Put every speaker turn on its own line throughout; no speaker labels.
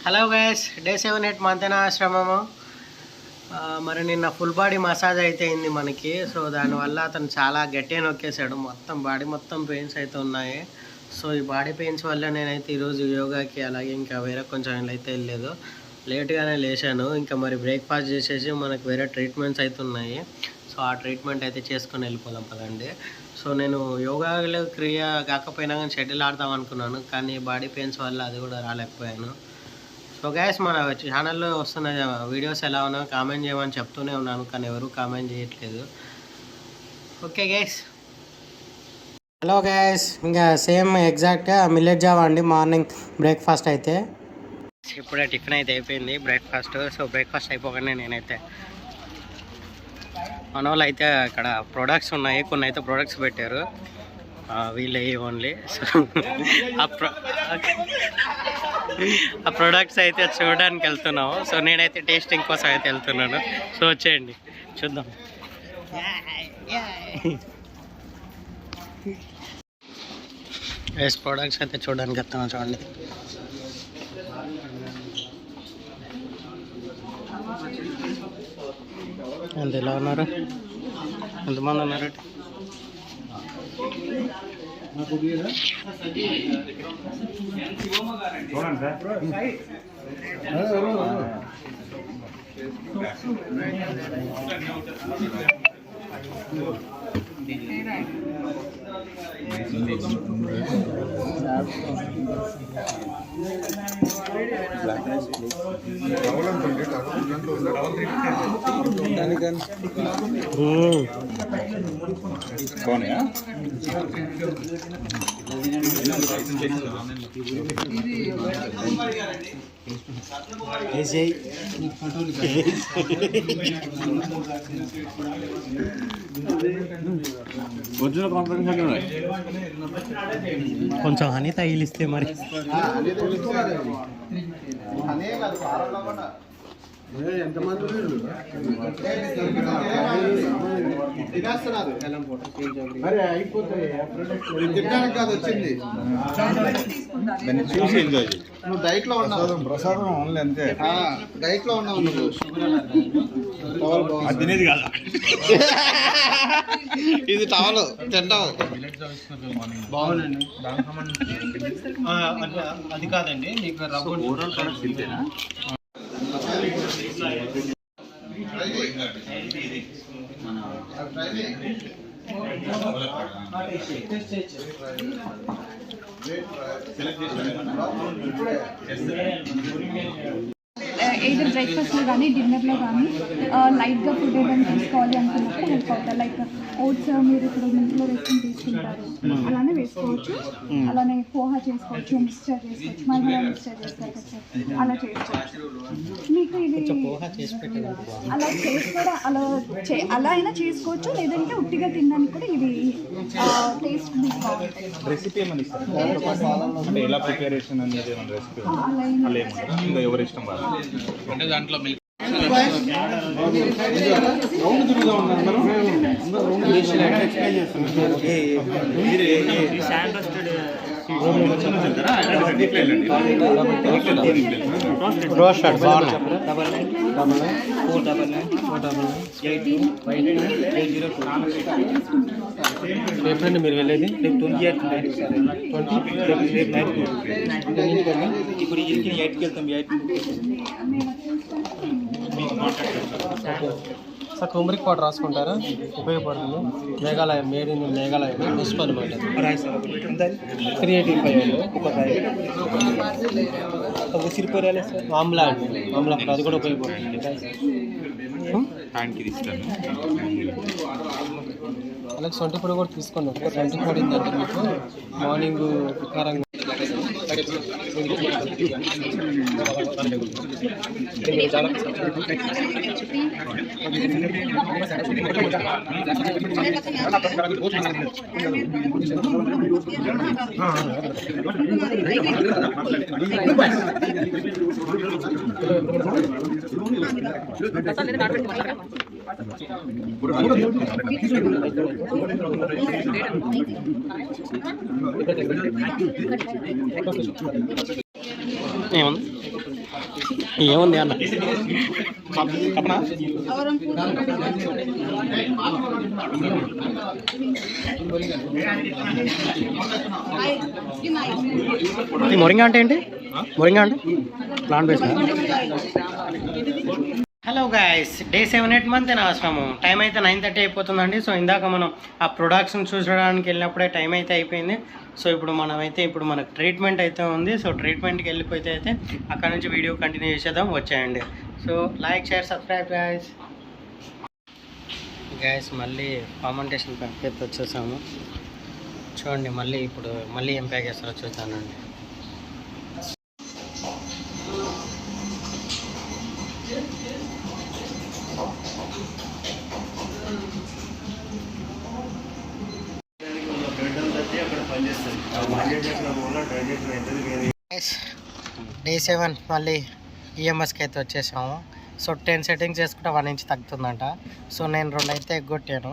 Hello guys, day 7 at Manthena ఆశ్రమము. మరి నిన్న ఫుల్ బాడీ మసాజ్ అయితే అయింది మనకి. సో దానివల్ల అతను చాలా గట్టిగా నొక్కేశాడు. మొత్తం బాడీ మొత్తం పెయిన్స్ అయితే ఉన్నాయి. సో ఈ బాడీ పెయిన్స్ వల్ల నేనైతే ఈరోజు యోగాకి అలాగే ఇంకా వేరే కొంచెం అయితే వెళ్ళలేదు. లేట్గానే లేచాను. ఇంకా మరి బ్రేక్ఫాస్ట్ చేసేసి మనకు వేరే ట్రీట్మెంట్స్ అయితే ఉన్నాయి. సో ఆ ట్రీట్మెంట్ అయితే చేసుకొని వెళ్ళిపోదాం పదండి. సో నేను యోగాలో క్రియ కాకపోయినా కానీ షటిల్ ఆడదాం అనుకున్నాను, కానీ బాడీ పెయిన్స్ వల్ల అది కూడా రాలేకపోయాను. సో గైస్, మన ఛానల్లో వస్తున్న వీడియోస్ ఎలా ఉన్నాయో కామెంట్ చేయమని చెప్తూనే ఉన్నాను, కానీ ఎవరు కామెంట్ చేయట్లేదు. ఓకే గైస్, హలో గైస్, ఇంకా సేమ్ ఎగ్జాక్ట్గా మిల్లెట్ జావా అండి మార్నింగ్ బ్రేక్ఫాస్ట్ అయితే. ఇప్పుడే టిఫిన్ అయితే అయిపోయింది, బ్రేక్ఫాస్ట్. సో బ్రేక్ఫాస్ట్ అయిపోగానే నేనైతే మన వాళ్ళు అయితే అక్కడ ప్రొడక్ట్స్ ఉన్నాయి, కొన్ని అయితే ప్రొడక్ట్స్ పెట్టారు వీళ్ళే ఓన్లీ. సో ఆ ప్రొడక్ట్స్ అయితే చూడడానికి వెళ్తున్నాము. సో నేనైతే టేస్టింగ్ కోసం అయితే వెళ్తున్నాను. సో వచ్చేయండి చూద్దాం. ప్రొడక్ట్స్ అయితే చూడడానికి వెళ్తున్నాం. చూడండి, ఎంత ఎలా ఉన్నారు, ఎంతమంది ఉన్నారు? కొంచెం హనీ తగిలిస్తే మరి ఎంతమంది వచ్చింది నువ్వు డైట్ లో ఉన్నావు, ప్రసాదం ఓన్లీ అంతే. డైట్ లో ఉన్నావు నువ్వు, తినేది కాదు ఇది టవల్ తింటావు. బాగుందండి, అది కాదండి మీకు ఓవరాల్ ప్రొడక్ట్స్ తింటేనా.
ఏదో బ్రేక్ఫాస్ట్లో కానీ డిన్నర్లో కానీ లైట్గా ఫుడ్ ఏదైనా తీసుకోవాలి అనుకున్నప్పుడు హెల్ప్ అవుతాయి. లైక్ ఓట్స్ మీరు ఇప్పుడు మిల్క్లో వేసుకొని తీసుకుంటారు, అలానే వేసుకోవచ్చు. అలానే పోహా చేసుకోవచ్చు, మిక్స్చర్ చేసుకోవచ్చు, మల్మలా మిక్స్చర్ చేస్తారు కదా, అలా చేసుకోవచ్చు. మీకు ఇది అలా చేసి కూడా అలా అయినా చేసుకోవచ్చు, లేదంటే ఉట్టిగా తినడానికి కూడా ఇది టేస్ట్ మీకు బాగుంటుంది.
రెసిపీ ఏమని ఇస్తారు అంటే ఎలా ప్రిపరేషన్ అనేది రెసిపీ అలా ఎవరి ఇష్టం అంటే దాంట్లో
ఎప్పుడండి మీరు వెళ్ళేది?
రేపు 28 ఇప్పుడు 8కి వెళ్తాం. 8
సార్ టూమరిక్ పౌడర్ రాసుకుంటారా? ఉపయోగపడుతుంది. Meghalaya, made in Meghalaya municipal అనమాట. 385
ఉసిరిపోరాలి సార్.
ఆమ్లా అండి, ఆమ్లా అది కూడా ఉపయోగపడుతుంది. అలాగే సొంటి పొడి కూడా తీసుకోండి. ఒక సొంటి పొడి ఏంటంటే మీకు మార్నింగ్ వికారంగా ఏముంది ఏముంది అన్న
చెప్పనా?
ఈ మొరింగా అంటే ఏంటి? మొరింగా అంటే plant based. Hello guys, day 7 month ఆశ్రమం. టైం అయితే 9:30 అయిపోతుందండి. సో ఇందాక మనం ఆ ప్రొడక్షన్ చూసడానికి వెళ్ళినప్పుడే టైం అయితే అయిపోయింది. సో ఇప్పుడు మనకు ట్రీట్మెంట్ అయితే ఉంది. సో ట్రీట్మెంట్కి వెళ్ళిపోతే అయితే అక్కడ నుంచి వీడియో కంటిన్యూ చేసేద్దాం, వచ్చేయండి. So like, share, subscribe guys. మళ్ళీ ఫార్మెంటేషన్ ప్యాక్ అయితే వచ్చేసాము. చూడండి మళ్ళీ ఏం ప్యాక్ చేస్తారో చూస్తానండి. డే 7 మళ్ళీ ఈఎంఎస్కి అయితే వచ్చేసాము. సో 10 సెట్టింగ్స్ చేసుకుంటే 1 ఇంచ్ తగ్గుతుందంట. సో నేను 2 అయితే ఎగ్గొట్టాను.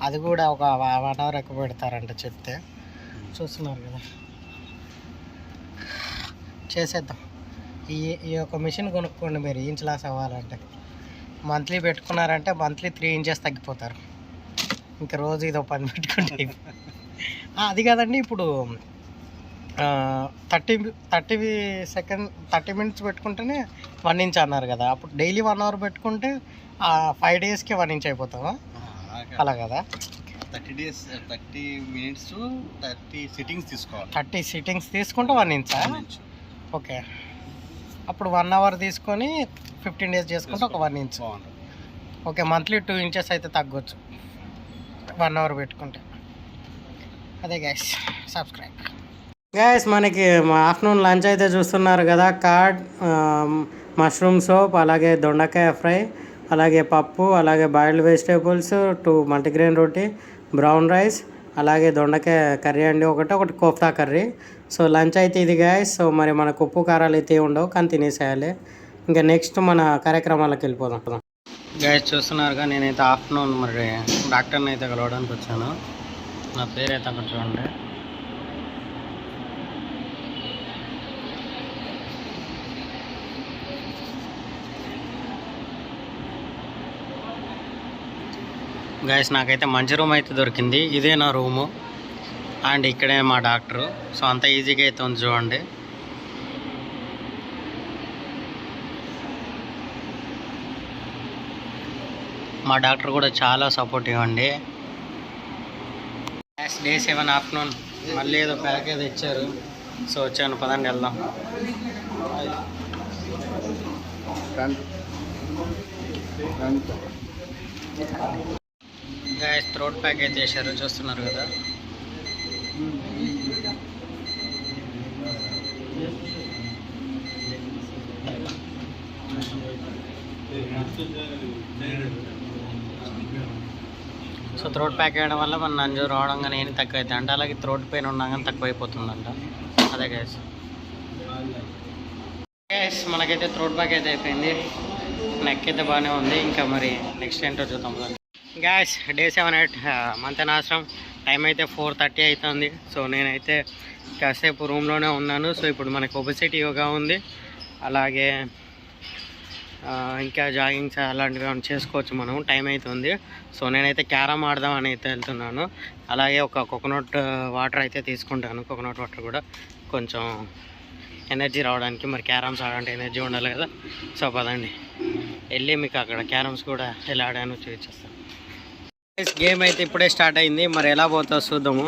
అది కూడా ఒక 1 అవర్ ఎక్కువ పెడతారంట చెప్తే. చూస్తున్నారు కదా, చేసేద్దాం. ఈ యొక్క మిషన్ కొనుక్కోండి మీరు, ఇంచ్ లాస్ అవ్వాలంటే. మంత్లీ పెట్టుకున్నారంటే మంత్లీ 3 ఇంచెస్ తగ్గిపోతారు. ఇంకా రోజు ఇదో పని పెట్టుకుంటే అది కాదండి. ఇప్పుడు 30 మినిట్స్ పెట్టుకుంటేనే 1 ఇంచ్ అన్నారు కదా. అప్పుడు డైలీ 1 అవర్ పెట్టుకుంటే 5 డేస్కి 1 ఇంచ్ అయిపోతావా? అలా కదా.
30 మినిట్స్ 30 సిట్టింగ్స్ తీసుకోవాలి.
30 సిట్టింగ్స్ తీసుకుంటే 1 ఇంచా? ఓకే. అప్పుడు 1 అవర్ తీసుకొని 15 డేస్ చేసుకుంటే ఒక 1 ఇంచ్. ఓకే, మంత్లీ 2 ఇంచెస్ అయితే తగ్గొచ్చు 1 అవర్ పెట్టుకుంటే. అదే గైస్, సబ్స్క్రైబ్ గైస్. మనకి మా ఆఫ్టర్నూన్ లంచ్ అయితే చూస్తున్నారు కదా. కార్డ్, మష్రూమ్ సోప్, అలాగే దొండకాయ ఫ్రై, అలాగే పప్పు, అలాగే బాయిల్డ్ వెజిటేబుల్స్, 2 మల్టీగ్రెయిన్ రోటీ, బ్రౌన్ రైస్, అలాగే దొండకాయ కర్రీ అండి, ఒకటి కోఫ్తా కర్రీ. సో లంచ్ అయితే ఇది గైస్. సో మరి మనకు ఉప్పు కారాలు అయితే ఉండవు, కానీ తినేసేయాలి. ఇంకా నెక్స్ట్ మన కార్యక్రమాలకు వెళ్ళిపోదాం గైస్. చూస్తున్నారుగా, నేనైతే ఆఫ్టర్నూన్ మరి డాక్టర్ని అయితే కలవడానికి వచ్చాను. నా పేరు అయితే అక్కడ చూడండి. గైస్, నాకైతే మంచి రూమ్ అయితే దొరికింది. ఇదే నా రూము అండ్ ఇక్కడే మా డాక్టరు. సో అంత ఈజీగా అయితే ఉంది చూడండి. మా డాక్టర్ కూడా చాలా సపోర్టివ్ అండి. డే 7 ఆఫ్టర్నూన్ మళ్ళీ ఏదో ప్యాక్ ఏదో ఇచ్చారు. సో వచ్చాను, పదండి వెళ్దాం. గైస్, థ్రోట్ ప్యాక్ అయితే చేశారు, చూస్తున్నారు కదా. సో థ్రోట్ ప్యాక్ వేయడం వల్ల మన నంజు రావడం కానీ ఏం తక్కువ అవుతాయి అంటే, అలాగే థ్రోట్ పెయిన్ ఉన్నా కానీ తక్కువ అయిపోతుందంట. అదే గైస్. మనకైతే థ్రోట్ ప్యాక్ అయితే అయిపోయింది. నెక్ అయితే బాగానే ఉంది. ఇంకా మరి నెక్స్ట్ ఏంటో చూద్దాం గైస్. డే 7 మంతెన ఆశ్రమం. టైం అయితే 4:30 అవుతుంది. సో నేనైతే కాసేపు రూమ్లోనే ఉన్నాను. సో ఇప్పుడు మనకు ఒబెసిటీ యోగా ఉంది, అలాగే ఇంకా జాగింగ్స్ అలాంటివి ఏమైనా చేసుకోవచ్చు మనం. టైం అవుతుంది. సో నేనైతే క్యారమ్ ఆడదాం అని అయితే వెళ్తున్నాను. అలాగే ఒక కోకోనట్ వాటర్ అయితే తీసుకుంటాను. కోకోనట్ వాటర్ కూడా కొంచెం ఎనర్జీ రావడానికి. మరి క్యారమ్స్ ఆడాలంటే ఎనర్జీ ఉండాలి కదా. సో పదండి వెళ్ళి మీకు అక్కడ క్యారమ్స్ కూడా ఎలా ఆడానో చూపించేస్తాను. గేమ్ అయితే ఇప్పుడే స్టార్ట్ అయింది. మరి ఎలా పోతుందో చూద్దాము.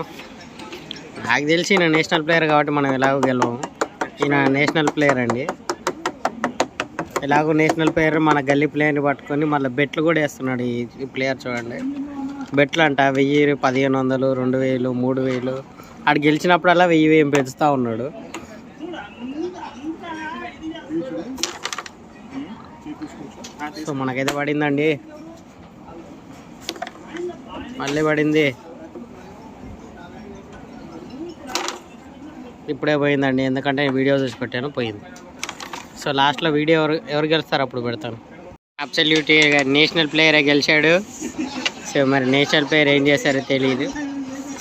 నాకు తెలిసి ఈయన నేషనల్ ప్లేయర్ కాబట్టి మనం ఎలాగో గెలవము. ఈయన నేషనల్ ప్లేయర్ అండి. ఎలాగో నేషనల్ ప్లేయర్ మన గల్లీ ప్లేయర్ని పట్టుకొని మళ్ళీ బెట్లు కూడా వేస్తున్నాడు ఈ ప్లేయర్. చూడండి, బెట్లు అంట 1000, 1500, 2000, 3000. ఆడు గెలిచినప్పుడల్లా 1000 పెంచుతూ ఉన్నాడు. సో మనకైతే పడిందండి, మళ్ళీ పడింది. ఇప్పుడే పోయిందండి, ఎందుకంటే వీడియో చూసి పెట్టాను, పోయింది. సో లాస్ట్లో వీడియో ఎవరు గెలుస్తారో అప్పుడు పెడతాను. అబ్సల్యూట్ నేషనల్ ప్లేయరే గెలిచాడు. సో మరి నేషనల్ ప్లేయర్ ఏం చేశారో తెలియదు.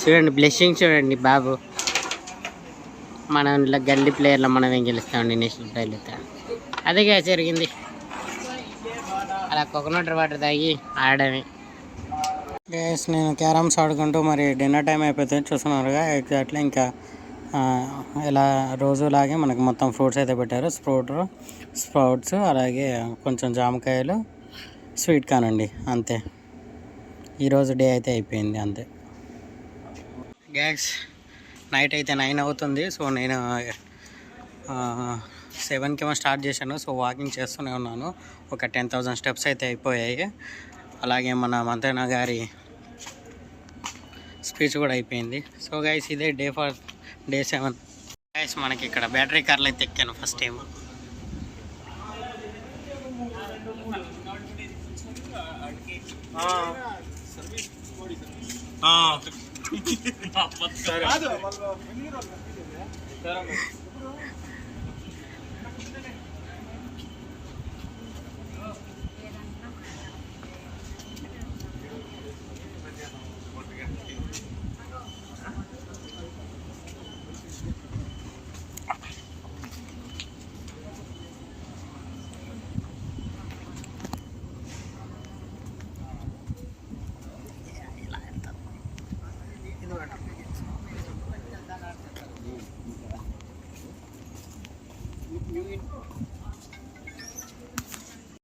చూడండి, బ్లెస్సింగ్ చూడండి బాబు. మనం ఇలా గల్లీ ప్లేయర్లో మనం ఏం గెలుస్తామండి నేషనల్ ప్లేయర్లు అదేగా జరిగింది. అలా కోకోనట్ వాటర్ తాగి ఆడమే. గైస్ నేను క్యారమ్స్ ఆడుకుంటూ మరి డిన్నర్ టైం అయిపోతుంది చూస్తున్నారుగా. ఎగ్జాక్ట్లీ ఇంకా ఇలా రోజులాగే మనకు మొత్తం ఫ్రూట్స్ అయితే పెట్టారు. స్ప్రౌట్స్ అలాగే కొంచెం జామకాయలు, స్వీట్ కార్న్ అండి. అంతే, ఈరోజు డే అయితే అయిపోయింది అంతే. గ్యాస్ నైట్ అయితే 9 అవుతుంది. సో నేను 7కి ఏమో స్టార్ట్ చేశాను. సో వాకింగ్ చేస్తూనే ఉన్నాను. ఒక 10,000 స్టెప్స్ అయితే అయిపోయాయి. అలాగే మన మంతెన గారి స్పీచ్ కూడా అయిపోయింది. సో గైస్ ఇదే డే 7. గైస్ మనకి ఇక్కడ బ్యాటరీ కార్లు అయితే ఎక్కాను ఫస్ట్ టైం.